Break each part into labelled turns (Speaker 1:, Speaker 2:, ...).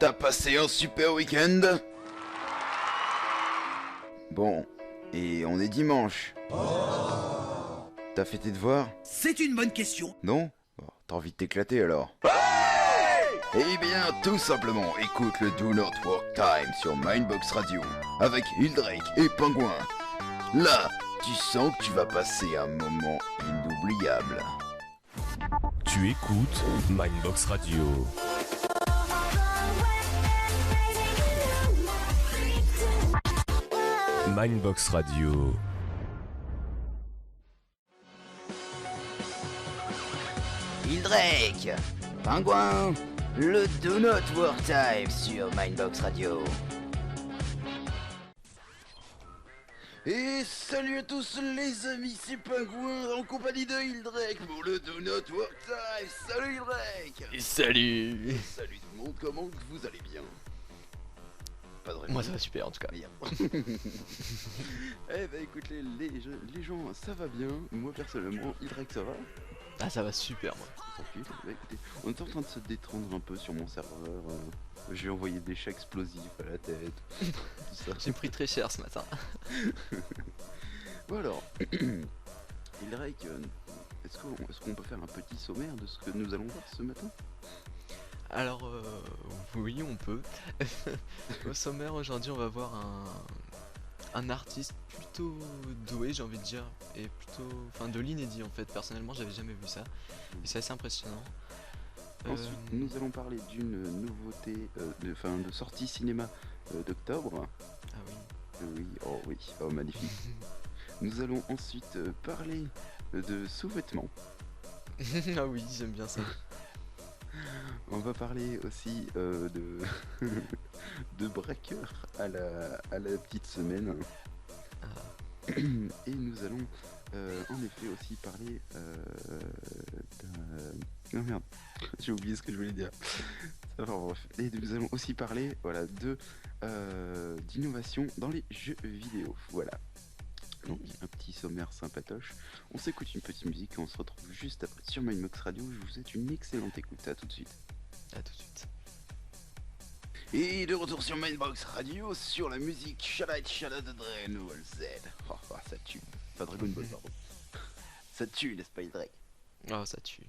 Speaker 1: T'as passé un super week-end? Bon, et on est dimanche. T'as fait tes devoirs?
Speaker 2: C'est une bonne question.
Speaker 1: Non? Bon, t'as envie de t'éclater alors? Eh bien, tout simplement, écoute le Do Not Work Time sur Mindbox Radio avec Hildrake et Pingouin. Là, tu sens que tu vas passer un moment inoubliable.
Speaker 3: Tu écoutes Mindbox Radio. Mindbox Radio.
Speaker 4: Hildrake, Pingouin, le Do Not Work Time sur Mindbox Radio.
Speaker 1: Et salut à tous les amis, c'est Pingouin en compagnie de Hildrake pour le Do Not Work Time. Salut Hildrake.
Speaker 5: Et salut.
Speaker 1: Et salut tout le monde, comment vous allez bien? Pas de raison.
Speaker 5: Moi ça va super en tout cas.
Speaker 1: Merde. Eh bah écoute les gens ça va bien, moi personnellement Hildrake ça va.
Speaker 5: Ah ça va super moi.
Speaker 1: Tranquille. Bah, écoutez, on est en train de se détendre un peu sur mon serveur, j'ai envoyé des chats explosifs à la tête, tout ça.
Speaker 5: J'ai pris très cher ce matin.
Speaker 1: Bon alors, Hildrake, est-ce qu'on peut faire un petit sommaire de ce que nous allons voir ce matin?
Speaker 5: Alors oui on peut. Au sommaire aujourd'hui on va voir un artiste plutôt doué j'ai envie de dire. Et plutôt. Enfin de l'inédit en fait. Personnellement j'avais jamais vu ça. Et c'est assez impressionnant.
Speaker 1: Ensuite, nous allons parler d'une nouveauté, de sortie cinéma d'octobre.
Speaker 5: Ah oui.
Speaker 1: Oui, oh magnifique. Nous allons ensuite parler de sous-vêtements.
Speaker 5: Ah oui j'aime bien ça.
Speaker 1: On va parler aussi de de braqueurs à la petite semaine. Et nous allons en effet aussi parler d'un... Oh merde, j'ai oublié ce que je voulais dire. Enfin, bref. Et nous allons aussi parler d'innovation dans les jeux vidéo. Voilà. Donc un petit sommaire sympatoche. On s'écoute une petite musique et on se retrouve juste après sur Mindbox Radio. Je vous souhaite une excellente écoute. À tout de suite.
Speaker 5: À tout de suite.
Speaker 1: Et de retour sur Mindbox Radio sur la musique Shala de Dragon Ball Z. Oh, ça tue. Pas Dragon Ball, pardon. Ça tue, n'est-ce pas, Hildrake?
Speaker 5: Oh ça tue.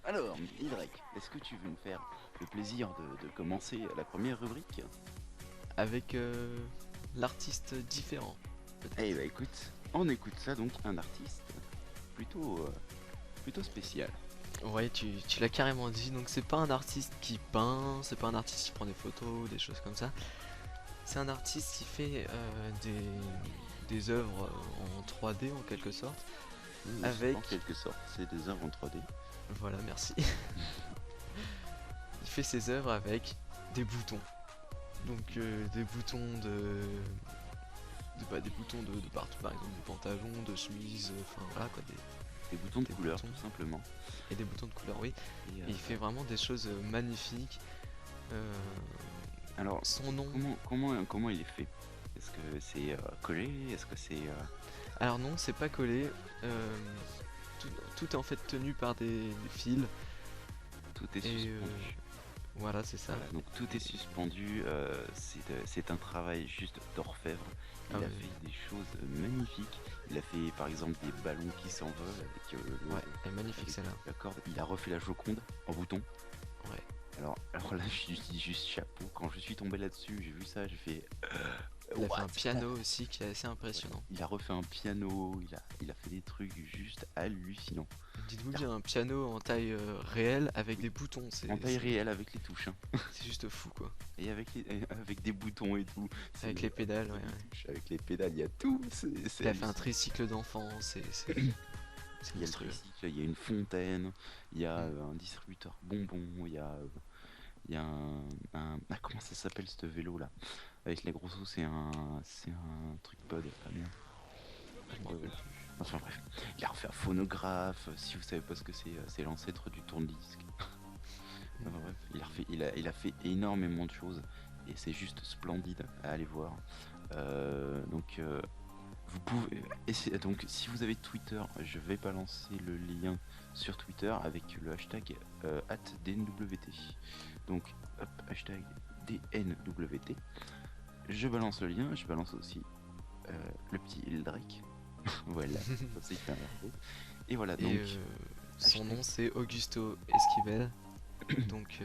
Speaker 1: Alors, Hildrake, est-ce que tu veux me faire le plaisir de commencer la première rubrique?
Speaker 5: Avec l'artiste différent.
Speaker 1: Eh bah écoute, on écoute ça donc, un artiste plutôt spécial.
Speaker 5: Ouais, tu l'as carrément dit, donc c'est pas un artiste qui peint, c'est pas un artiste qui prend des photos, des choses comme ça. C'est un artiste qui fait des œuvres en 3D en quelque sorte.
Speaker 1: Oui,
Speaker 5: avec...
Speaker 1: En quelque sorte, c'est des œuvres en 3D.
Speaker 5: Voilà, merci. Il fait ses œuvres avec des boutons. Donc des boutons des boutons de partout, par exemple de pantalons, de chemises, enfin voilà quoi,
Speaker 1: Des boutons de
Speaker 5: des
Speaker 1: couleur,
Speaker 5: boutons.
Speaker 1: tout simplement.
Speaker 5: Et des boutons de couleur, oui.
Speaker 1: Et,
Speaker 5: Et il fait vraiment des choses magnifiques.
Speaker 1: alors,
Speaker 5: Son nom.
Speaker 1: comment il est fait? Est-ce que c'est collé? Est-ce que c'est...
Speaker 5: Alors non, c'est pas collé. Tout est en fait tenu par des fils.
Speaker 1: Tout est
Speaker 5: Et
Speaker 1: suspendu.
Speaker 5: voilà, c'est ça.
Speaker 1: Voilà, donc tout est suspendu, c'est un travail juste d'orfèvre. Il
Speaker 5: Ah
Speaker 1: a
Speaker 5: oui.
Speaker 1: fait des choses magnifiques. Il a fait par exemple des ballons qui s'envolent avec
Speaker 5: Ouais, elle est magnifique
Speaker 1: avec
Speaker 5: celle-là.
Speaker 1: la corde. Il a refait la Joconde en bouton.
Speaker 5: Ouais.
Speaker 1: Alors là, je dis juste chapeau. Quand je suis tombé là-dessus, j'ai vu ça, j'ai fait...
Speaker 5: Il a fait
Speaker 1: what?
Speaker 5: un piano aussi qui est assez impressionnant.
Speaker 1: Il a refait un piano, il a fait des trucs juste hallucinants.
Speaker 5: Dites-vous qu'il y a un piano en taille réelle avec des boutons.
Speaker 1: En taille réelle avec les touches, hein.
Speaker 5: C'est juste fou quoi.
Speaker 1: Et avec des boutons et tout.
Speaker 5: Avec les pédales, ouais.
Speaker 1: Avec les pédales, il y a tout.
Speaker 5: Il a fait un tricycle d'enfant, c'est
Speaker 1: Il y a le
Speaker 5: monstrueux.
Speaker 1: tricycle, il y a une fontaine, il y a un distributeur bonbons, il y a ah, comment ça s'appelle ce vélo là? Avec les gros os, c'est un truc pod, ah merde.
Speaker 5: Je m'en rappelle plus.
Speaker 1: Enfin bref, il a refait un phonographe, si vous savez pas ce que c'est l'ancêtre du tourne-disque. Enfin, bref, il a fait énormément de choses et c'est juste splendide à aller voir. Donc
Speaker 2: vous pouvez essayer, donc si vous avez Twitter, je vais balancer le lien sur Twitter avec le hashtag @DNWT. Donc hop, hashtag DNWT. Je balance le lien, je balance aussi le petit Hildrake. Voilà, comme ça il fait un RP. Et voilà, donc
Speaker 5: Et son
Speaker 2: hashtag-
Speaker 5: nom c'est Augusto Esquivel. Donc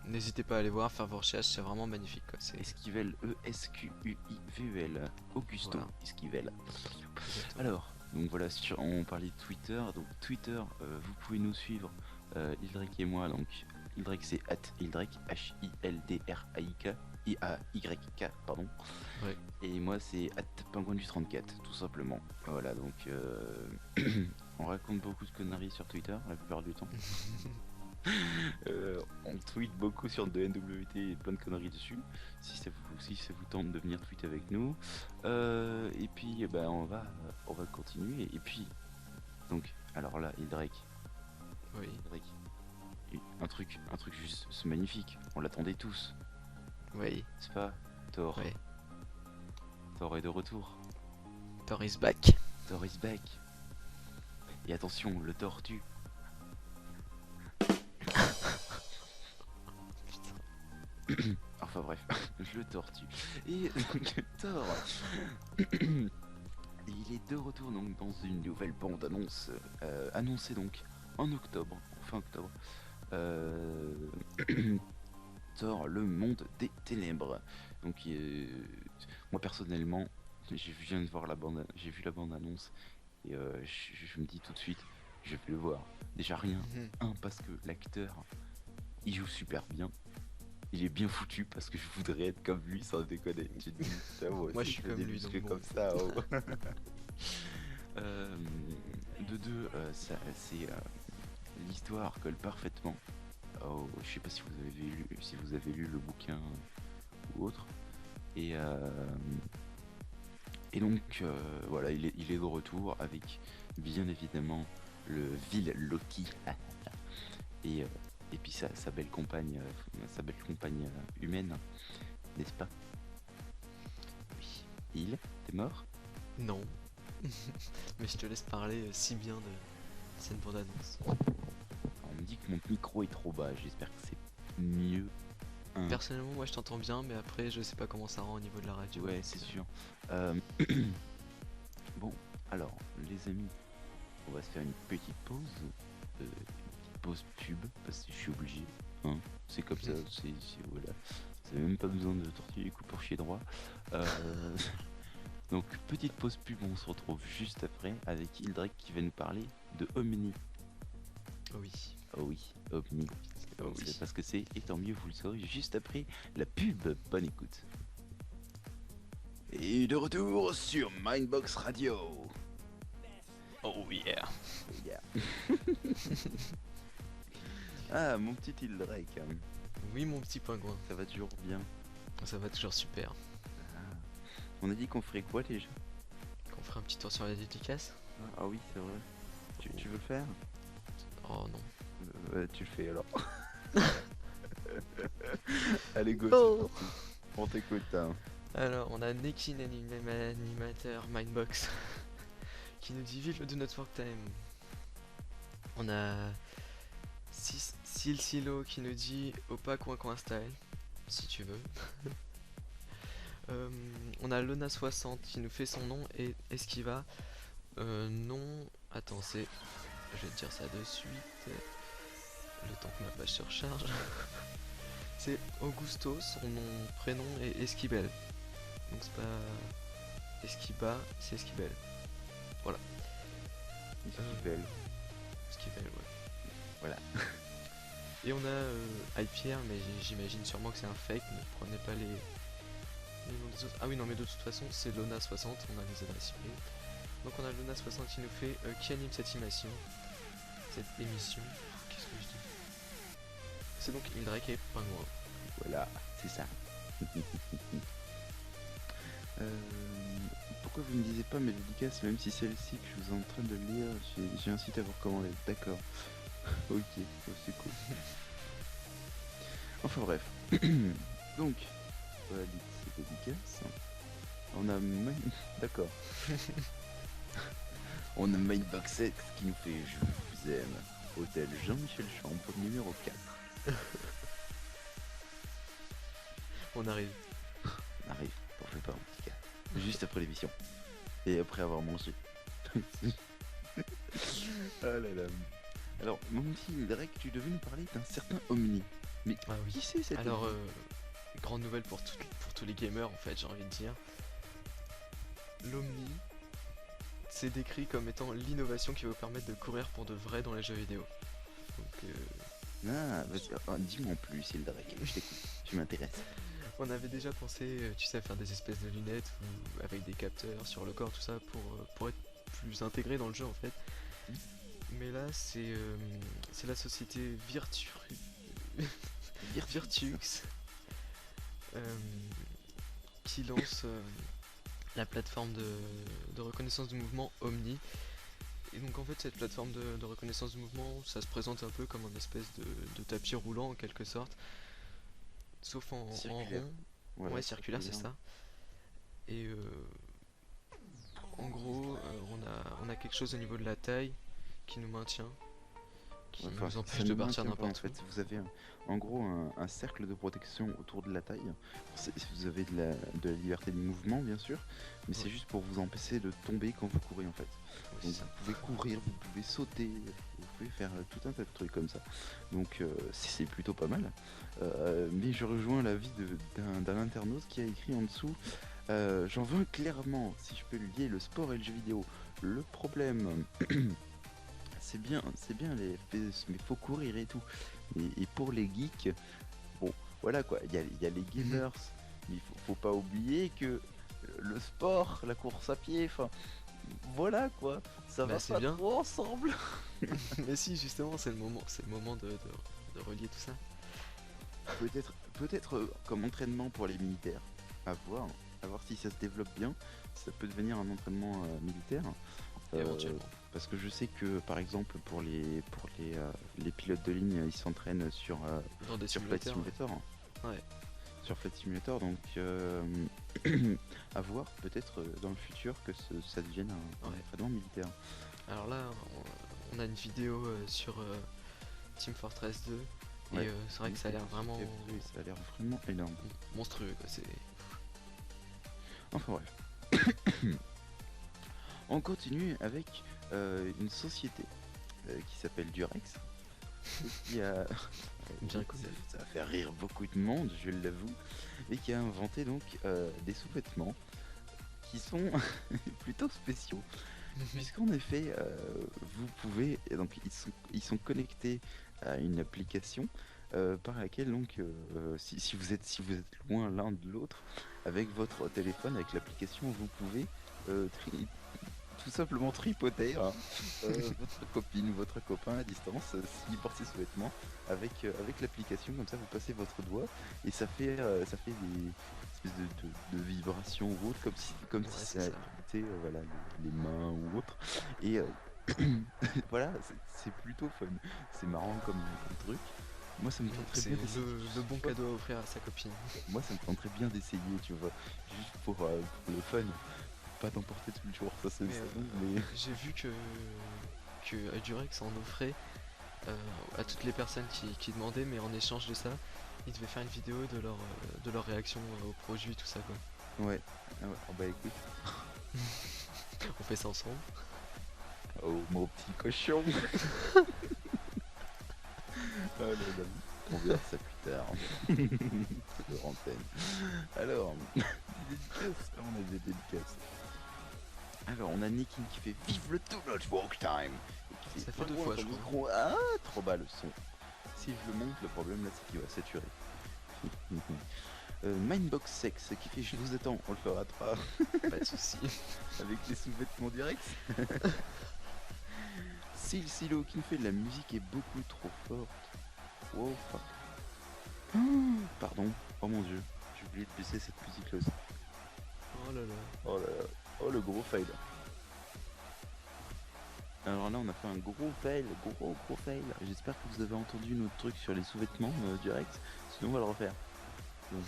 Speaker 5: n'hésitez pas à aller voir, faire vos recherches, c'est vraiment magnifique quoi. C'est
Speaker 2: Esquivel, ESQUIVEL, Augusto
Speaker 5: Voilà.
Speaker 2: Esquivel.
Speaker 5: exactement.
Speaker 2: Alors, donc voilà, on parlait de Twitter. Donc Twitter, vous pouvez nous suivre, Hildrake et moi. Donc Hildrake c'est @Hildrake, HILDRAIK, IAYK, pardon.
Speaker 5: Ouais.
Speaker 2: Et moi c'est @Pingouin34, tout simplement. Voilà, donc on raconte beaucoup de conneries sur Twitter la plupart du temps. On tweet beaucoup sur de NWT et plein de conneries dessus. Si ça vous tente de venir tweeter avec nous. Et puis on va continuer. Et puis donc alors là, Hildrake,
Speaker 5: Oui,
Speaker 2: un truc juste c'est magnifique. On l'attendait tous,
Speaker 5: oui,
Speaker 2: c'est pas Thor.
Speaker 5: oui.
Speaker 2: Thor est de retour.
Speaker 5: Thor is back.
Speaker 2: Thor is back. Et attention, le tortue. Enfin bref, le tortue. Et Thor, il est de retour donc dans une nouvelle bande annonce annoncée donc en octobre, fin octobre. Thor, le monde des ténèbres. Donc moi personnellement, j'ai vu la bande annonce et je me dis tout de suite, je vais le voir. Déjà rien, parce que l'acteur, il joue super bien. Il est bien foutu parce que je voudrais être comme lui sans déconner. J'ai dit, putain,
Speaker 5: Moi,
Speaker 2: aussi,
Speaker 5: je suis
Speaker 2: fais
Speaker 5: comme
Speaker 2: des
Speaker 5: lui,
Speaker 2: muscles
Speaker 5: donc
Speaker 2: comme
Speaker 5: bon.
Speaker 2: ça. Oh. De deux, c'est l'histoire colle parfaitement. Oh, je sais pas si vous avez lu le bouquin ou autre. Et donc voilà, il est de retour avec bien évidemment le vil Loki et puis sa belle compagne, humaine, n'est-ce pas?
Speaker 5: Oui.
Speaker 2: T'es mort?
Speaker 5: Non. Mais je te laisse parler si bien de cette bande-annonce.
Speaker 2: On me dit que mon micro est trop bas, j'espère que c'est mieux. Hein.
Speaker 5: Personnellement, moi je t'entends bien, mais après, je sais pas comment ça rend au niveau de la radio.
Speaker 2: Ouais,
Speaker 5: donc,
Speaker 2: c'est sûr. Bon, alors, les amis, on va se faire une petite pause pub, parce que je suis obligé. Hein. C'est comme ça, voilà. C'est même pas besoin de tortiller les coups pour chier droit. Donc, petite pause pub, on se retrouve juste après avec Hildrake qui va nous parler de Omni.
Speaker 5: Oui.
Speaker 2: Oh oui, Omni.
Speaker 5: Oh
Speaker 2: Vous
Speaker 5: oui.
Speaker 2: savez pas ce que c'est, et tant mieux, vous le saurez juste après la pub. Bonne écoute.
Speaker 1: Et de retour sur Mindbox Radio.
Speaker 5: Oh yeah.
Speaker 2: Yeah. Ah, mon petit Hildrake, hein.
Speaker 5: Oui, mon petit pingouin.
Speaker 2: Ça va toujours bien.
Speaker 5: Ça va toujours super.
Speaker 2: On a dit qu'on ferait quoi déjà?
Speaker 5: Qu'on ferait un petit tour sur la dédicace?
Speaker 2: Ah oui, c'est vrai. Tu veux le faire?
Speaker 5: Oh non.
Speaker 2: Tu le fais alors. Allez, go,
Speaker 5: Oh.
Speaker 2: c'est parti. On t'écoute, hein.
Speaker 5: Alors, on a Neki, l'animateur Mindbox, qui nous dit vive le Do Not Work Time. On a Silo qui nous dit Opa coin coin style, si tu veux. On a Lona60 qui nous fait son nom et Esquiva. Non, attends, c'est. Je vais te dire ça de suite. Le temps que ma page se recharge. C'est Augusto, son nom, prénom et Esquibel. Donc c'est pas Esquiba, c'est Esquibel. Voilà.
Speaker 2: Esquivel.
Speaker 5: Esquibel, ouais.
Speaker 2: Voilà.
Speaker 5: Et on a Hypierre, mais j'imagine sûrement que c'est un fake, ne prenez pas les noms des autres. Ah oui, non, mais de toute façon, c'est Lona60, on a les adresses email. Donc on a Lona60 qui nous fait qui anime cette émission. Qu'est-ce que je dis? C'est donc Hildrake et Pingouin.
Speaker 2: Voilà, c'est ça. Pourquoi vous ne disiez pas mes dédicaces, même si celle-ci que je vous en train de lire, j'ai un site à vous recommander. D'accord. Ok, c'est cool. Enfin bref. Donc, voilà ces dédicaces. On a d'accord. On a Mindbox 7 qui nous fait je vous aime. Hôtel Jean-Michel Chambre numéro 4.
Speaker 5: On arrive.
Speaker 2: On arrive, t'en fais pas mon petit gars. Juste après l'émission. Et après avoir mangé. Ah là là. Alors, mon petit Drake, tu devais nous parler d'un certain Omni. Mais
Speaker 5: Ah oui.
Speaker 2: qui c'est cet
Speaker 5: Alors,
Speaker 2: Omni
Speaker 5: grande nouvelle pour tous les gamers en fait, j'ai envie de dire. L'Omni, c'est décrit comme étant l'innovation qui va vous permettre de courir pour de vrai dans les jeux vidéo. Donc,
Speaker 2: Ah, vas-y, dis-moi en plus, Drake, je t'écoute, tu m'intéresses.
Speaker 5: on avait déjà pensé, tu sais, à faire des espèces de lunettes ou avec des capteurs sur le corps, tout ça, pour être plus intégré dans le jeu en fait. Mais là, c'est la société Virtux qui lance la plateforme de reconnaissance de mouvement Omni. Et donc en fait cette plateforme de reconnaissance de mouvement, ça se présente un peu comme un espèce de tapis roulant en quelque sorte, sauf en
Speaker 2: Circulaire.
Speaker 5: rond.
Speaker 2: Voilà,
Speaker 5: Ouais, circulaire, c'est ça. Et en gros, on a quelque chose au niveau de la taille qui nous maintient, qui
Speaker 2: Enfin,
Speaker 5: nous
Speaker 2: ça
Speaker 5: empêche
Speaker 2: ne
Speaker 5: de partir
Speaker 2: maintient pas,
Speaker 5: n'importe
Speaker 2: en
Speaker 5: où.
Speaker 2: fait, vous avez en gros un cercle de protection autour de la taille. Vous avez de la liberté de mouvement bien sûr, mais c'est
Speaker 5: Ouais.
Speaker 2: juste pour vous empêcher de tomber quand vous courez en fait.
Speaker 5: Ouais,
Speaker 2: Donc
Speaker 5: c'est ça.
Speaker 2: vous pouvez courir, vous pouvez sauter, vous pouvez faire tout un tas de trucs comme ça. Donc c'est plutôt pas mal. Mais je rejoins l'avis d'un internaute qui a écrit en dessous j'en veux clairement, si je peux lier le sport et le jeu vidéo. Le problème, c'est bien les FPS, mais faut courir et tout. Et pour les geeks, bon, voilà quoi, il y a les gamers, mais faut pas oublier que le sport, la course à pied, enfin, voilà quoi, ça
Speaker 5: Bah,
Speaker 2: va
Speaker 5: c'est
Speaker 2: pas
Speaker 5: bien.
Speaker 2: trop ensemble.
Speaker 5: Mais si, justement, c'est le moment de relier tout ça.
Speaker 2: Peut-être comme entraînement pour les militaires, à voir si ça se développe bien, ça peut devenir un entraînement militaire.
Speaker 5: Éventuellement.
Speaker 2: Parce que je sais que par exemple pour les pilotes de ligne ils s'entraînent sur
Speaker 5: Dans des
Speaker 2: sur Flight
Speaker 5: simulateurs.
Speaker 2: Simulator.
Speaker 5: Ouais.
Speaker 2: Sur Flight Simulator, donc à voir peut-être dans le futur que ça devienne un
Speaker 5: Ouais.
Speaker 2: entraînement militaire.
Speaker 5: Alors là, on a une vidéo sur Team Fortress 2.
Speaker 2: Ouais.
Speaker 5: Et c'est vrai que ça a l'air vraiment
Speaker 2: Oui, ça a l'air vraiment énorme.
Speaker 5: monstrueux quoi. C'est...
Speaker 2: Enfin bref. On continue avec une société qui s'appelle Durex. Et qui a...
Speaker 5: Bien connu.
Speaker 2: Ça va faire rire beaucoup de monde, je l'avoue. Et qui a inventé donc des sous-vêtements qui sont plutôt spéciaux. Puisqu'en effet, vous pouvez... Donc ils sont connectés à une application par laquelle donc si vous êtes loin l'un de l'autre, avec votre téléphone, avec l'application, vous pouvez tout simplement tripoter votre copine, votre copain à distance, s'il porte ses sous-vêtements, avec l'application, comme ça vous passez votre doigt et ça fait des espèces de vibrations ou autre, comme
Speaker 5: Ouais,
Speaker 2: si
Speaker 5: c'est
Speaker 2: ça
Speaker 5: ça.
Speaker 2: était voilà, les mains ou autre. Et voilà, c'est plutôt fun, c'est marrant comme truc. Moi ça me tente très
Speaker 5: C'est
Speaker 2: bien d'essayer.
Speaker 5: le bon cadeau à offrir à sa copine.
Speaker 2: Moi ça me tente très bien d'essayer, tu vois, juste pour le fun, pas d'emporter tout le jour, ça c'est
Speaker 5: Mais,
Speaker 2: bon, mais...
Speaker 5: J'ai vu que Durex en offrait à toutes les personnes qui demandaient, mais en échange de ça, ils devaient faire une vidéo de leur réaction au produit, tout ça quoi.
Speaker 2: Ouais, ah ouais. Oh, bah écoute,
Speaker 5: On fait ça ensemble.
Speaker 2: oh mon petit cochon. Ah là là, on verra ça plus tard. Sur antenne. Alors, des dédicaces, on a des dédicaces. Alors, on a Nikin qui fait vive le Do Not Walk Time. Et qui
Speaker 5: Ça fait deux
Speaker 2: Pingouin
Speaker 5: fois, je
Speaker 2: ton
Speaker 5: crois.
Speaker 2: micro. Ah, trop bas le son. Si je le monte, le problème là c'est qu'il va saturer. Mindbox Sex qui fait je vous attends, on le fera pas.
Speaker 5: Pas de soucis.
Speaker 2: Avec les sous-vêtements directs. Silo qui nous fait de la musique est beaucoup trop forte. Wow, fuck. Pardon, oh mon dieu, j'ai oublié de baisser cette musique là aussi.
Speaker 5: Oh là là.
Speaker 2: Oh là là, oh le gros fail. Alors là on a fait un gros fail, gros fail. J'espère que vous avez entendu notre truc sur les sous-vêtements direct, sinon on va le refaire. Donc,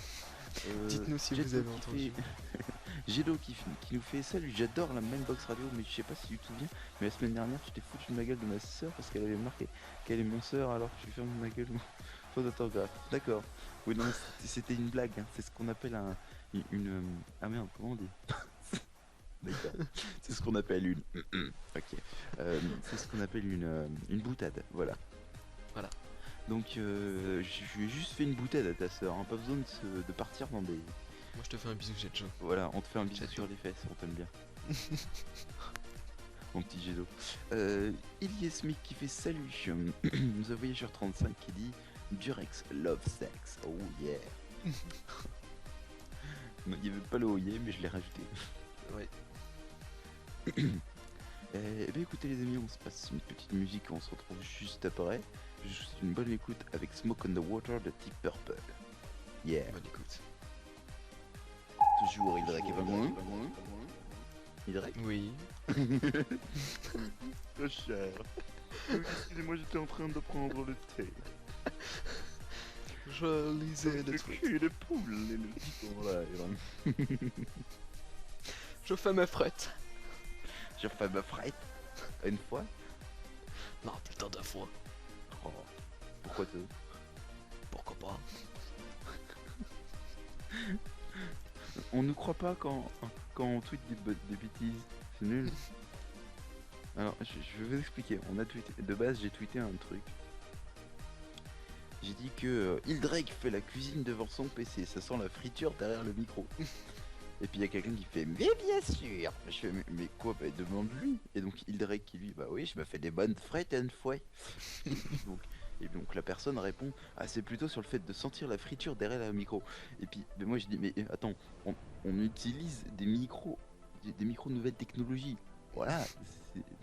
Speaker 5: Dites-nous si
Speaker 2: Jet
Speaker 5: vous avez
Speaker 2: qui
Speaker 5: entendu.
Speaker 2: fait- Gélo qui nous fait salut, j'adore la Mainbox Radio, mais je sais pas si tu te souviens, mais la semaine dernière tu t'es foutu de ma gueule de ma soeur parce qu'elle avait marqué qu'elle est mon soeur alors que je suis fermé de ma gueule faute d'autographe. D'accord. Oui non, c'était une blague, hein. C'est ce qu'on appelle ah merde, comment on dit? D'accord. C'est ce qu'on appelle une ok. C'est ce qu'on appelle une boutade, voilà.
Speaker 5: Voilà.
Speaker 2: Donc je lui ai juste fait une boutade à ta soeur, hein. Pas besoin de partir dans des...
Speaker 5: Moi je te fais un bisou, Jetjo.
Speaker 2: Voilà, on te fait un bisou
Speaker 5: J'adore.
Speaker 2: sur les fesses, on t'aime bien. Mon petit Gédo. Ilyes Smith qui fait salut. The Voyageur 35 qui dit Durex Love Sex. Oh yeah. Non, il n'y avait pas le oh yeah, mais je l'ai rajouté.
Speaker 5: Ouais.
Speaker 2: Eh bien écoutez les amis, on se passe une petite musique, on se retrouve juste après. Je vous souhaite une bonne écoute avec Smoke on the Water de Deep Purple. Yeah.
Speaker 5: Bonne écoute.
Speaker 2: Toujours Hildrek et Pingouin. Hildrek.
Speaker 5: Oui.
Speaker 2: Trop cher. Excusez-moi, j'étais en train de prendre le thé.
Speaker 5: Je lisais des
Speaker 2: Le
Speaker 5: trucs.
Speaker 2: cul de poule et le piton là.
Speaker 5: Je fais mes frettes.
Speaker 2: J'ai fait ma frette. Une fois.
Speaker 5: Non, putain de fois.
Speaker 2: Oh. Pourquoi toi?
Speaker 5: Pourquoi pas?
Speaker 2: On ne croit pas quand on tweet des bêtises. C'est nul. Alors, je vais vous expliquer. On a tweeté. De base, j'ai tweeté un truc. J'ai dit que Hildrek fait la cuisine devant son PC. Ça sent la friture derrière le micro. Et puis il y a quelqu'un qui fait mais bien sûr. Je fais mais quoi? Bah demande-lui. Et donc Hildrek qui lui bah oui, je me fais des bonnes frettes une fois. Et donc la personne répond ah c'est plutôt sur le fait de sentir la friture derrière le micro. Et puis mais moi je dis mais attends, on utilise des micros nouvelles technologies. Voilà.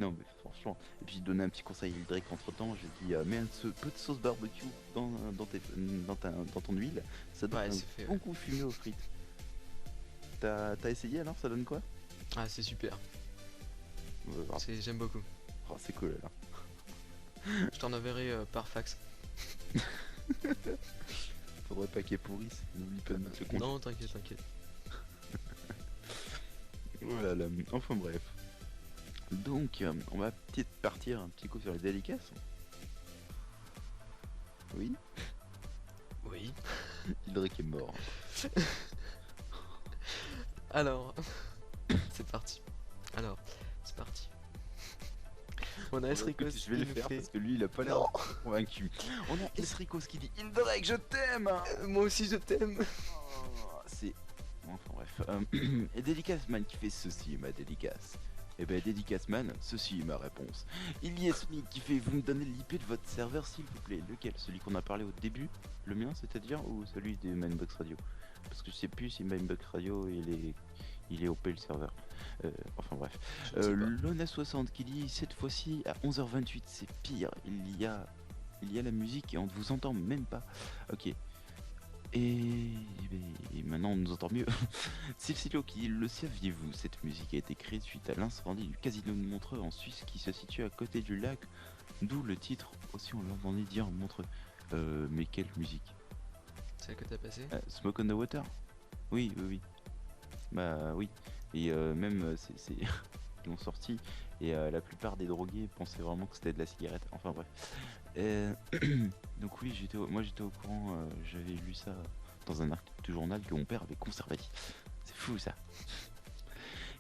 Speaker 2: Non mais franchement. Et puis je donnais un petit conseil à Hildrek entre temps. Je dis mets un peu de sauce barbecue dans ton huile. Ça donne
Speaker 5: Ouais,
Speaker 2: un
Speaker 5: c'est fait,
Speaker 2: bon
Speaker 5: ouais.
Speaker 2: coup fumé aux frites. T'as essayé alors? Ça donne quoi?
Speaker 5: Ah, c'est super.
Speaker 2: Ah,
Speaker 5: J'aime beaucoup.
Speaker 2: oh, c'est cool alors.
Speaker 5: Je t'en enverrai par fax.
Speaker 2: Faudrait pas qu'elle pourrisse. N'oublie pas de mettre le compte.
Speaker 5: Non, t'inquiète, t'inquiète.
Speaker 2: Voilà, là. Enfin bref. Donc, on va peut-être partir un petit coup sur les dédicaces. Oui,
Speaker 5: Oui.
Speaker 2: Hildrek est mort.
Speaker 5: Alors, c'est parti. Alors, c'est parti. On a Esricos
Speaker 2: Je vais le faire parce que lui il a pas l'air convaincu. On a Esricos qui dit Hildrek, je t'aime.
Speaker 5: Moi aussi je t'aime.
Speaker 2: Oh, c'est. Enfin bref. Et Dédicace Man qui fait ceci est ma dédicace. Et ben Dédicace Man, ceci est ma réponse. Ilyes Smith qui fait vous me donnez l'IP de votre serveur s'il vous plaît. Lequel? Celui qu'on a parlé au début? Le mien c'est-à-dire? Ou celui des Mainbox Radio? Parce que je sais plus si Mainbox Radio il est OP le serveur. Enfin bref.
Speaker 5: Je ne sais pas.
Speaker 2: Lona60 qui dit cette fois-ci à 11h28 c'est pire. Il y a la musique et on ne vous entend même pas. Ok. Et maintenant on nous entend mieux. Silsilo qui dit le saviez-vous, cette musique a été créée suite à l'incendie du casino de Montreux en Suisse qui se situe à côté du lac, d'où le titre aussi on l'entendait dire Montreux. Mais quelle musique?
Speaker 5: Celle que t'as passée?
Speaker 2: Smoke on the Water? Oui. Bah oui. Et même c'est ils l'ont sorti et la plupart des drogués pensaient vraiment que c'était de la cigarette. Enfin bref. Donc oui, moi j'étais au courant, j'avais lu ça dans un article du journal que mon père avait conservé. C'est fou ça.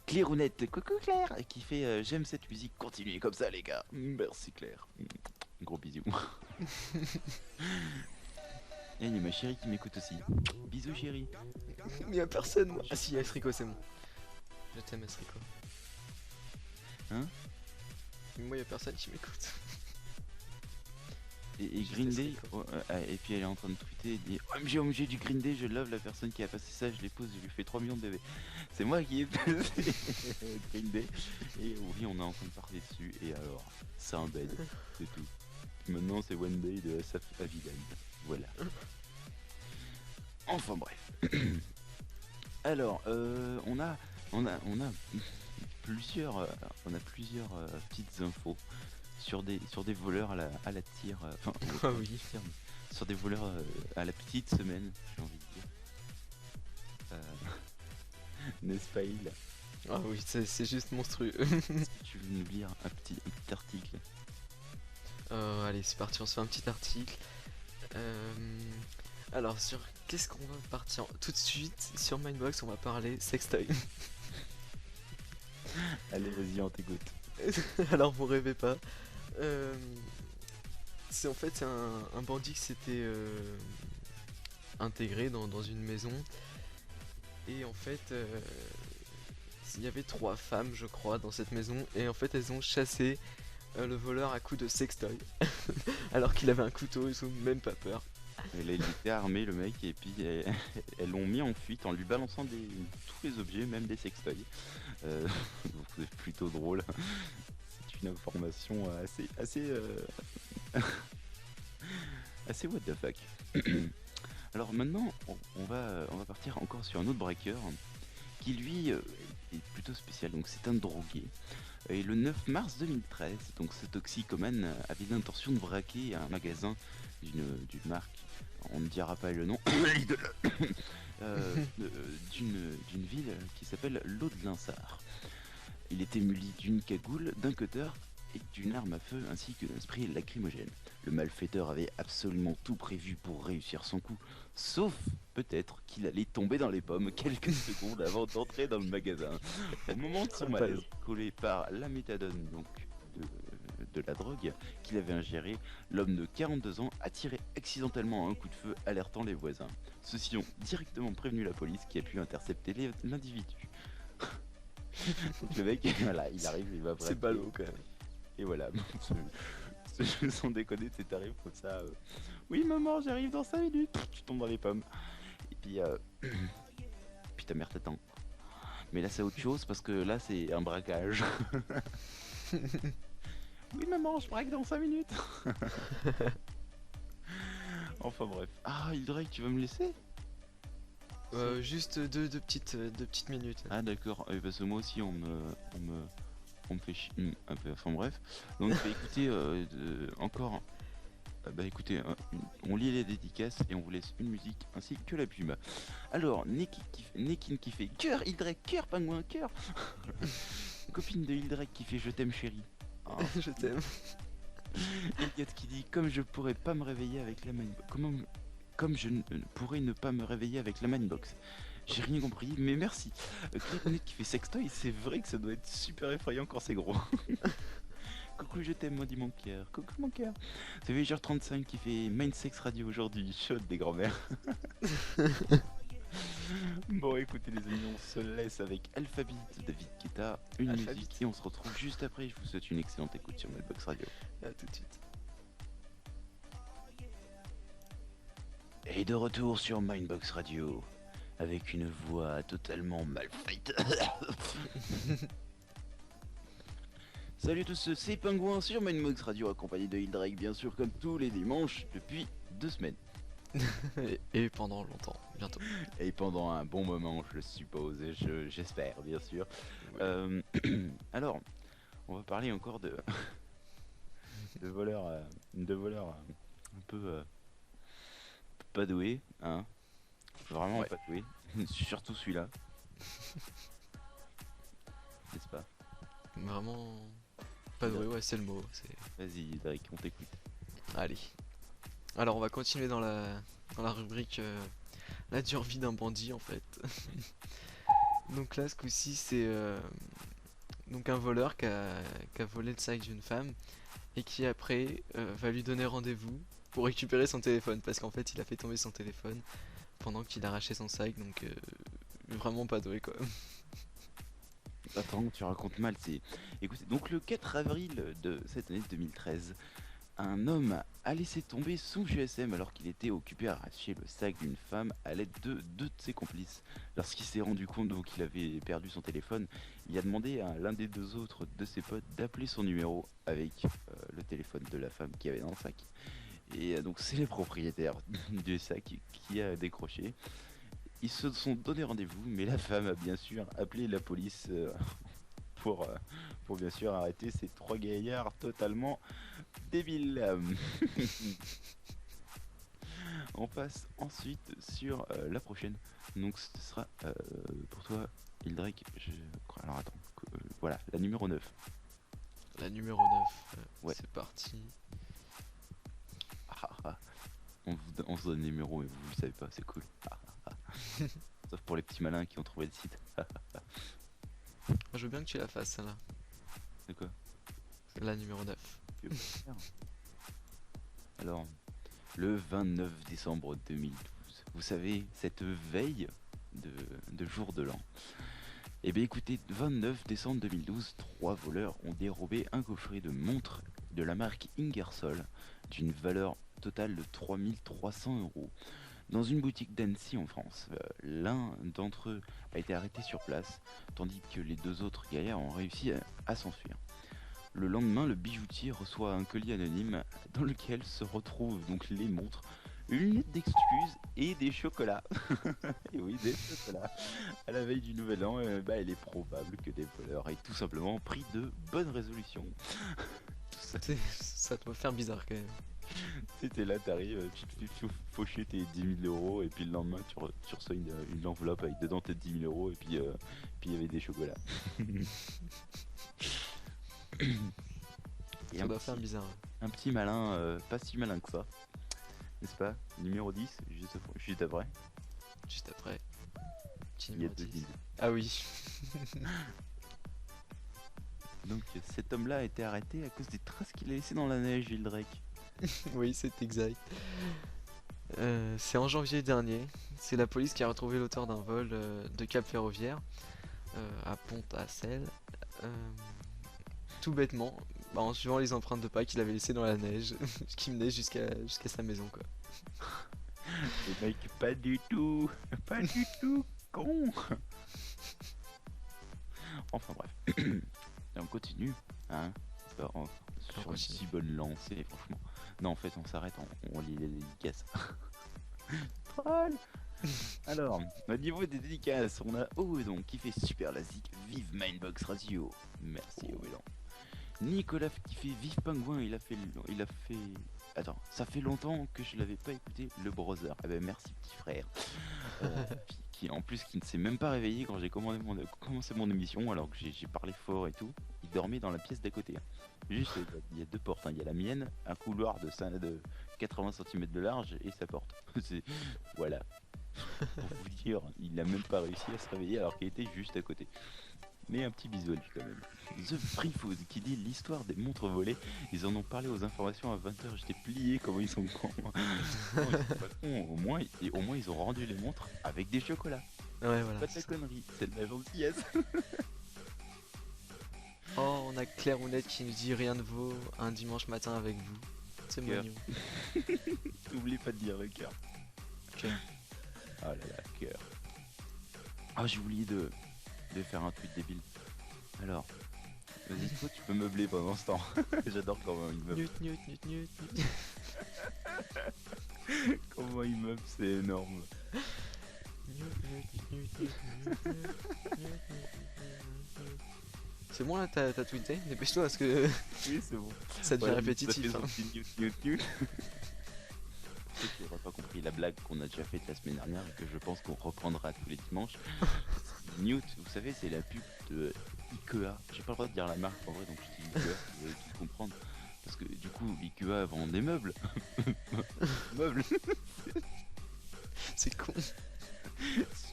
Speaker 2: Clairounette, coucou Claire, qui fait j'aime cette musique, continuez comme ça les gars. Merci Claire. Gros bisous. Et il y a ma chérie qui m'écoute aussi. Bisous chérie.
Speaker 5: Il y a personne. Moi. Ah si, Esrico, c'est bon. Je t'aime, Esrico.
Speaker 2: Hein?
Speaker 5: Moi, il y a personne qui m'écoute.
Speaker 2: Et
Speaker 5: Juste
Speaker 2: Green Day,
Speaker 5: Esrico.
Speaker 2: et puis elle est en train de tweeter et dit OMG du Green Day, je love la personne qui a passé ça, je les pose, je lui fais 3 millions de bébés. C'est moi qui ai passé Green Day. Et oui, on est en train de parler dessus, et alors, c'est un bed, c'est tout. Maintenant c'est One Day de Asaf Avidan. Voilà. Enfin bref. Alors, on a plusieurs petites infos sur des voleurs à la tire, enfin
Speaker 5: Ah oui.
Speaker 2: sur des voleurs à la petite semaine, j'ai envie de dire. N'est-ce pas, Il?
Speaker 5: Ah oui, c'est juste monstrueux.
Speaker 2: Est-ce que tu veux nous lire un petit article?
Speaker 5: Allez, c'est parti, on se fait un petit article. Euh, Alors, sur qu'est-ce qu'on va partir tout de suite sur Mindbox, on va parler sextoy.
Speaker 2: Allez, vas-y, on t'écoute.
Speaker 5: Alors, vous rêvez pas. Euh, c'est en fait c'est un bandit qui s'était intégré dans une maison. Et en fait, il y avait 3 femmes, je crois, dans cette maison. Et en fait, elles ont chassé le voleur à coups de sextoy. Alors qu'il avait un couteau, ils ont même pas peur.
Speaker 2: Et là, il était armé, le mec, et puis elles l'ont mis en fuite en lui balançant tous les objets, même des sextoys. Donc c'est plutôt drôle. C'est une information assez what the fuck. Alors maintenant, on va partir encore sur un autre braqueur qui lui est plutôt spécial. Donc c'est un drogué. Et le 9 mars 2013, donc ce toxicomane avait l'intention de braquer un magasin d'une marque, on ne dira pas le nom, d'une ville qui s'appelle l'Eau de Linsart. Il était muni d'une cagoule, d'un cutter et d'une arme à feu ainsi que d'un spray lacrymogène. Le malfaiteur avait absolument tout prévu pour réussir son coup, sauf peut-être qu'il allait tomber dans les pommes quelques secondes avant d'entrer dans le magasin. Au moment de son malaise, collé par la méthadone, donc de la drogue qu'il avait ingérée, l'homme de 42 ans a tiré accidentellement un coup de feu, alertant les voisins. Ceux-ci ont directement prévenu la police qui a pu intercepter l'individu. Le mec, voilà, il arrive, il va braquer.
Speaker 5: C'est ballot quand même.
Speaker 2: Et voilà, sans déconner, c'est t'arrives comme ça. Oui maman, j'arrive dans 5 minutes. Tu tombes dans les pommes. Et puis, puis ta mère t'attend. Mais là c'est autre chose parce que là c'est un braquage. Oui maman, je braque dans 5 minutes. Enfin bref. Ah Hildrake, tu vas me laisser?
Speaker 5: Juste deux petites minutes.
Speaker 2: Ah d'accord, parce que moi aussi on me fait chier un peu, enfin bref. Donc bah, écoutez, encore, bah écoutez, on lit les dédicaces et on vous laisse une musique ainsi que la pub. Alors, Nekin qui fait cœur, Hildrake, cœur, pingouin, cœur. Copine de Hildrake qui fait je t'aime chérie. Oh.
Speaker 5: Je t'aime.
Speaker 2: Elliot qui dit comme je pourrais pas me réveiller avec la Mindbox. Comme je ne pourrais ne pas me réveiller avec la Mindbox. J'ai rien compris, mais merci. Claytonette qui fait sextoy, c'est vrai que ça doit être super effrayant quand c'est gros. Coucou, je t'aime, moi dit mon cœur. Coucou mon cœur. C'est VGR35 qui fait Mindsex Radio aujourd'hui, chaude des grands-mères. Bon, écoutez les amis, on se laisse avec Alphabet de David Guetta, une
Speaker 5: Alphabet.
Speaker 2: musique et on se retrouve juste après. Je vous souhaite une excellente écoute sur Mindbox Radio.
Speaker 5: À tout de suite.
Speaker 1: Et de retour sur Mindbox Radio, avec une voix totalement mal faite. Salut à tous, c'est Pingouin sur Mindbox Radio, accompagné de Hildrake, bien sûr, comme tous les dimanches, depuis 2 semaines.
Speaker 5: Et pendant longtemps, bientôt.
Speaker 2: Et pendant un bon moment, je suppose, et j'espère, bien sûr. Alors, on va parler encore de voleurs un peu pas doués, hein. Vraiment
Speaker 5: Ouais.
Speaker 2: pas doués, surtout celui-là. N'est-ce pas?
Speaker 5: Vraiment pas doué, ouais, c'est le mot.
Speaker 2: Vas-y, Drake, on t'écoute.
Speaker 5: Allez. Alors on va continuer dans la rubrique la dure vie d'un bandit en fait. Donc là ce coup-ci c'est donc un voleur qui a volé le sac d'une femme et qui après va lui donner rendez-vous pour récupérer son téléphone parce qu'en fait il a fait tomber son téléphone pendant qu'il arrachait son sac, donc vraiment pas doué quoi.
Speaker 2: Attends, tu racontes mal, c'est... Écoutez, donc le 4 avril de cette année 2013, un homme a laissé tomber son GSM alors qu'il était occupé à arracher le sac d'une femme à l'aide de 2 de ses complices. Lorsqu'il s'est rendu compte qu'il avait perdu son téléphone, il a demandé à l'un des 2 autres de ses potes d'appeler son numéro avec le téléphone de la femme qui avait dans le sac. Et donc c'est les propriétaires du sac qui a décroché. Ils se sont donné rendez-vous, mais la femme a bien sûr appelé la police pour bien sûr arrêter ces 3 gaillards totalement débiles. On passe ensuite sur la prochaine. Donc ce sera pour toi, Hildrake, alors attends, voilà, la numéro 9.
Speaker 5: La numéro 9.
Speaker 2: Ouais.
Speaker 5: C'est parti.
Speaker 2: Ah, ah. On se donne le numéro et vous le savez pas, c'est cool. Sauf pour les petits malins qui ont trouvé le site.
Speaker 5: Je veux bien que tu la fasses celle-là.
Speaker 2: C'est quoi?
Speaker 5: La numéro 9.
Speaker 2: Tu veux pas faire? Alors, le 29 décembre 2012, vous savez, cette veille de jour de l'an. Eh bien écoutez, 29 décembre 2012, 3 voleurs ont dérobé un coffret de montres de la marque Ingersoll d'une valeur totale de 3300 € dans une boutique d'Annecy en France. L'un d'entre eux a été arrêté sur place, tandis que les deux autres gaillards ont réussi à s'enfuir. Le lendemain, le bijoutier reçoit un colis anonyme dans lequel se retrouvent donc les montres, une lettre d'excuses et des chocolats. Et oui, des chocolats. À la veille du nouvel an, il est probable que des voleurs aient tout simplement pris de bonnes résolutions.
Speaker 5: Ça doit faire bizarre quand même.
Speaker 2: C'était là, t'arrives, tu te fais faucher tes 10 000 € et puis le lendemain tu reçois une enveloppe avec dedans tes 10 000 € et puis il y avait des chocolats. Et
Speaker 5: Ça doit faire bizarre.
Speaker 2: un petit malin, pas si malin que ça, n'est-ce pas? Numéro 10, juste après.
Speaker 5: Juste après. Petit
Speaker 2: Il y a
Speaker 5: numéro
Speaker 2: 2
Speaker 5: 10.
Speaker 2: idées.
Speaker 5: Ah oui.
Speaker 2: Donc cet homme-là a été arrêté à cause des traces qu'il a laissées dans la neige, Hildrake.
Speaker 5: Oui, c'est exact. C'est en janvier dernier. C'est la police qui a retrouvé l'auteur d'un vol de Cap Ferroviaire à Pont-à-Celle. Tout bêtement, en suivant les empreintes de pas qu'il avait laissées dans la neige, qui menaient jusqu'à sa maison quoi.
Speaker 2: Le mec, pas du tout, con. Enfin bref, et on continue, hein, sur une
Speaker 5: continue.
Speaker 2: si bonne lancée, franchement. Non, en fait, on s'arrête, on lit les dédicaces. Troll. Alors, au niveau des dédicaces, on a donc qui fait super la zik, vive Mindbox Radio. Merci Oélan. Nicolas qui fait vive Pingouin, il a fait. Attends, ça fait longtemps que je l'avais pas écouté, le brother. Eh ben merci petit frère. Qui en plus qui ne s'est même pas réveillé quand j'ai commencé mon émission alors que j'ai parlé fort et tout. Il dormait dans la pièce d'à côté. Juste, il y a deux portes, hein. Il y a la mienne, un couloir de 80 cm de large et sa porte. Voilà. Pour vous dire, il n'a même pas réussi à se réveiller alors qu'il était juste à côté. Mais un petit bisou à lui quand même. The Free Food qui dit l'histoire des montres volées. Ils en ont parlé aux informations à 20h. J'étais plié comment ils sont cons. Non, ils sont pas cons. Au moins ils ont rendu les montres avec des chocolats.
Speaker 5: Ouais, voilà.
Speaker 2: Pas de la connerie, c'est de la gentillesse.
Speaker 5: Oh, on a Claire Ounette qui nous dit rien ne vaut un dimanche matin avec vous. C'est
Speaker 2: Cœur.
Speaker 5: mignon.
Speaker 2: N'oublie pas de dire le cœur.
Speaker 5: Cœur.
Speaker 2: Oh là là, cœur. Ah, j'ai oublié de faire un tweet débile. Alors, vas-y, toi tu peux meubler pendant ce temps. J'adore comment il meuble.
Speaker 5: Nut.
Speaker 2: Comment il meuble, c'est énorme.
Speaker 5: C'est bon là, t'as tweeté? Dépêche-toi parce que
Speaker 2: Oui, c'est bon.
Speaker 5: ça devient
Speaker 2: Voilà,
Speaker 5: répétitif.
Speaker 2: ça
Speaker 5: Hein.
Speaker 2: fait son petit newt. Ceux qui n'auraient pas compris la blague qu'on a déjà faite la semaine dernière et que je pense qu'on reprendra tous les dimanches. Newt, vous savez, c'est la pub de Ikea. J'ai pas le droit de dire la marque en vrai, donc je dis Ikea, vous allez tout comprendre. Parce que du coup, Ikea vend des meubles. Meubles.
Speaker 5: C'est con.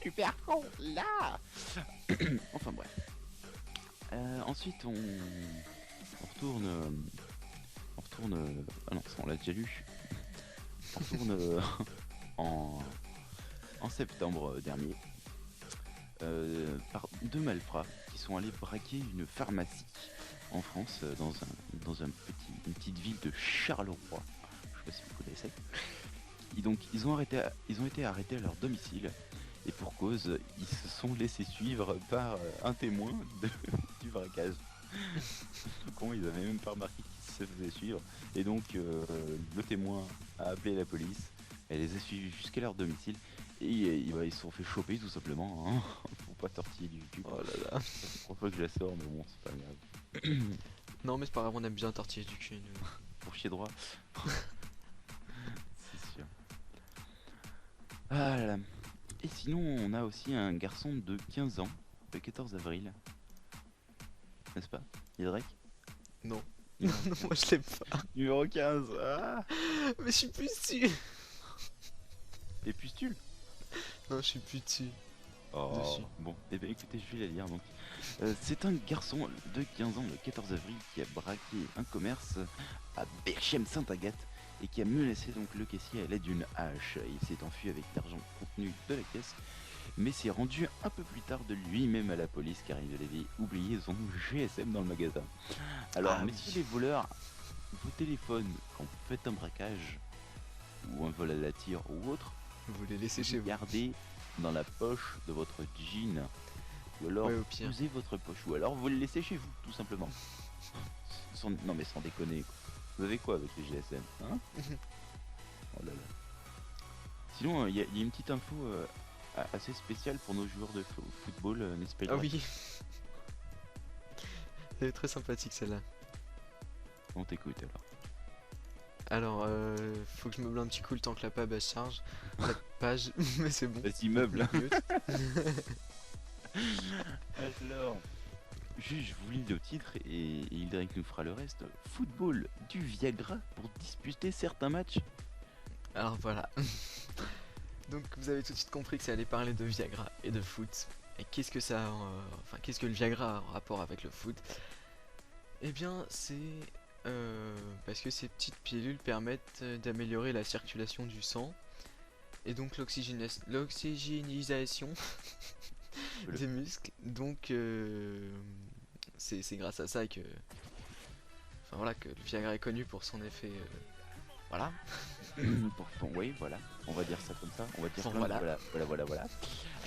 Speaker 2: Super con, là. Enfin bref. Ensuite, on retourne. Ah non, ça on l'a déjà lu. On retourne en septembre dernier. Par deux malfrats qui sont allés braquer une pharmacie en France dans une petite ville de Charleroi. Je sais pas si vous connaissez. Et donc ils ont été arrêtés à leur domicile et pour cause ils se sont laissés suivre par un témoin du braquage. Con, ils avaient même pas remarqué qu'ils se faisaient suivre et donc le témoin a appelé la police, elle les a suivis jusqu'à leur domicile. Et ils se sont fait choper tout simplement, hein, pour pas tortiller du cul.
Speaker 5: Oh là là.
Speaker 2: C'est 3 fois que je la sors, mais bon, c'est pas grave.
Speaker 5: Non mais c'est pas grave, on aime bien tortiller du cul. Nous.
Speaker 2: Pour chier droit. C'est sûr. Ah là là. Et sinon, on a aussi un garçon de 15 ans le 14 avril. N'est-ce pas, Hydrek?
Speaker 5: Non.
Speaker 2: Non,
Speaker 5: Non, moi je l'ai pas.
Speaker 2: Numéro 15. Ah.
Speaker 5: Mais je suis plus dessus.
Speaker 2: Et pustule.
Speaker 5: Non, je suis plus dessus.
Speaker 2: Oh.
Speaker 5: Dessus.
Speaker 2: Bon, et bien écoutez, je vais la lire donc. C'est un garçon de 15 ans le 14 avril qui a braqué un commerce à Berchem-Sainte-Agathe et qui a menacé donc le caissier à l'aide d'une hache. Il s'est enfui avec l'argent contenu de la caisse, mais s'est rendu un peu plus tard de lui-même à la police car il avait oublié son GSM dans le magasin. Alors,
Speaker 5: Ah oui.
Speaker 2: messieurs les voleurs, vos téléphones, quand vous faites un braquage ou un vol à la tire ou autre,
Speaker 5: Vous les laissez chez vous.
Speaker 2: gardez dans la poche de votre jean. Ou alors
Speaker 5: Ouais, au
Speaker 2: vous
Speaker 5: pire.
Speaker 2: posez votre poche. Ou alors vous le laissez chez vous, tout simplement. Non mais sans déconner quoi. Vous avez quoi avec les GSM, hein? Oh là là. Sinon, il y a une petite info assez spéciale pour nos joueurs de football, n'est-ce pas?
Speaker 5: Ah oui. Elle est très sympathique celle-là.
Speaker 2: On t'écoute alors.
Speaker 5: Alors, faut que je meuble un petit coup le temps que la page elle charge. La page, mais c'est bon.
Speaker 2: Vas-y, meuble.
Speaker 5: Mute.
Speaker 2: Alors, je vous lis le titre et Hildrik nous fera le reste. Football, du Viagra pour disputer certains matchs.
Speaker 5: Alors voilà. Donc vous avez tout de suite compris que ça allait parler de Viagra et de foot. Et qu'est-ce que ça, enfin qu'est-ce que le Viagra a en rapport avec le foot? Eh bien c'est parce que ces petites pilules permettent d'améliorer la circulation du sang et donc l'oxygénisation des muscles. Donc c'est grâce à ça que, enfin voilà, que le Viagra est connu pour son effet. Voilà.
Speaker 2: Oui, voilà. On va dire ça comme ça. On va dire
Speaker 5: Bon,
Speaker 2: plein de-
Speaker 5: voilà.
Speaker 2: voilà.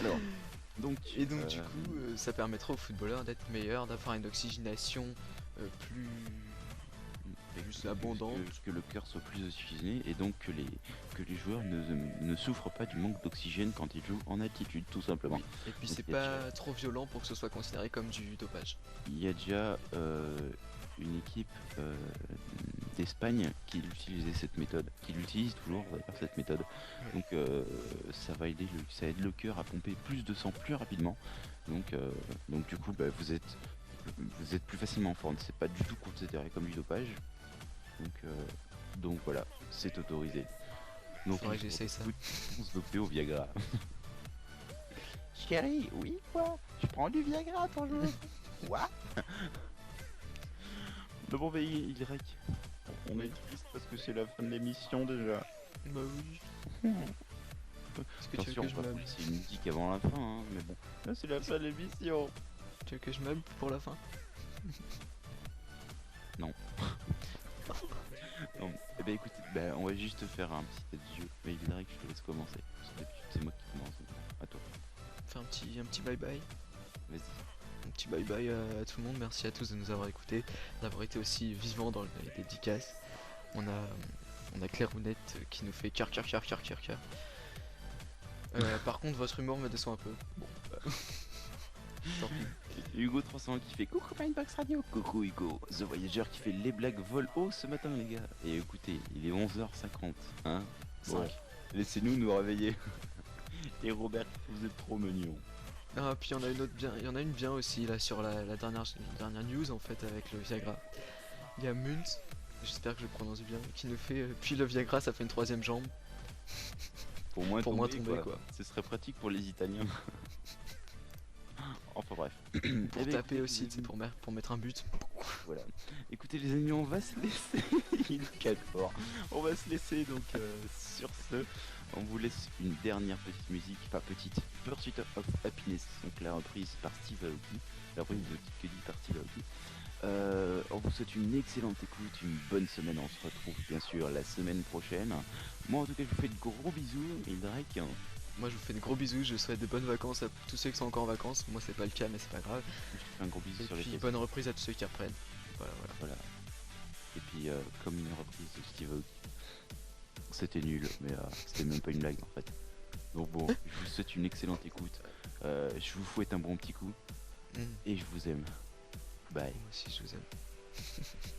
Speaker 2: Alors, donc.
Speaker 5: Et donc du coup, ça permettra aux footballeurs d'être meilleurs, d'avoir une oxygénation plus abondante.
Speaker 2: Que le cœur soit plus oxygéné et donc que les joueurs ne souffrent pas du manque d'oxygène quand ils jouent en altitude, tout simplement.
Speaker 5: Oui. Et puis
Speaker 2: Donc,
Speaker 5: c'est
Speaker 2: il y a
Speaker 5: pas trop violent pour que ce soit considéré comme du dopage.
Speaker 2: Il y a déjà une équipe d'Espagne qui utilisait cette méthode, qui l'utilise toujours d'ailleurs cette méthode. Donc ça aide le cœur à pomper plus de sang plus rapidement. Donc du coup vous êtes plus facilement en forme. C'est pas du tout considéré comme du dopage. Donc voilà, c'est autorisé. Donc
Speaker 5: Faudrait que j'essaye ça.
Speaker 2: On se doper au Viagra. Chérie, oui quoi? Tu prends du Viagra ton jeu? What? Bon bah Hydrek, on est triste parce que c'est la fin de l'émission déjà.
Speaker 5: Bah oui. Est-ce que tu veux
Speaker 2: Attention,
Speaker 5: que je
Speaker 2: on va
Speaker 5: meuble?
Speaker 2: laisser une musique avant la fin, hein, mais bon. Là c'est la fin de l'émission.
Speaker 5: Tu veux que je meuble pour la fin?
Speaker 2: Non. Non. Eh ben écoute, on va juste faire un petit adieu. Mais Hydrek, je te laisse commencer. Parce que d'habitude c'est moi qui commence. Donc, à toi.
Speaker 5: Faire un petit bye bye.
Speaker 2: Vas-y.
Speaker 5: Un petit bye bye à tout le monde. Merci à tous de nous avoir écoutés, d'avoir été aussi vivants dans les dédicaces. On a Claire Rounette qui nous fait cœur. Par contre, votre humour me déçoit un peu. Bon. Tant pis.
Speaker 2: Et Hugo 301 qui fait coucou Mindbox Radio. Coucou Hugo. The Voyager qui fait les blagues vol haut ce matin les gars. Et écoutez, il est 11h50. Hein. Bon,
Speaker 5: 5.
Speaker 2: laissez-nous nous réveiller. Et Robert, vous êtes trop mignon.
Speaker 5: Ah, puis il y en a une autre bien, il y en a une bien aussi là sur la dernière news en fait avec le Viagra. Il y a Munt, j'espère que je le prononce bien, qui nous fait puis le Viagra ça fait une troisième jambe.
Speaker 2: Pour moins
Speaker 5: Pour moins
Speaker 2: tomber,
Speaker 5: tomber,
Speaker 2: quoi.
Speaker 5: quoi.
Speaker 2: Ce serait pratique pour les Italiens. Enfin bref.
Speaker 5: Pour
Speaker 2: Eh ben,
Speaker 5: taper
Speaker 2: écoutez,
Speaker 5: aussi,
Speaker 2: les
Speaker 5: c'est pour mettre un but.
Speaker 2: Voilà. Écoutez les amis, on va se laisser. Il est 4 heures. On va se laisser donc sur ce. On vous laisse une dernière petite musique, pas petite, Pursuit of Happiness, donc la reprise par Steve Aoki, la reprise de Kid Cudi par Steve Aoki. On vous souhaite une excellente écoute, une bonne semaine, on se retrouve bien sûr la semaine prochaine. Moi en tout cas je vous fais de gros bisous, Hildrek.
Speaker 5: Moi je vous fais de gros bisous, je souhaite de bonnes vacances à tous ceux qui sont encore en vacances. Moi c'est pas le cas mais c'est pas grave.
Speaker 2: Je te fais un gros bisou
Speaker 5: Et
Speaker 2: sur les
Speaker 5: puis
Speaker 2: fesses.
Speaker 5: bonne reprise à tous ceux qui reprennent. Voilà.
Speaker 2: Et puis comme une reprise de Steve Aoki. C'était nul, mais c'était même pas une blague en fait. Donc bon, je vous souhaite une excellente écoute. Je vous fouette un bon petit coup. Et je vous aime. Bye.
Speaker 5: Moi aussi je vous aime.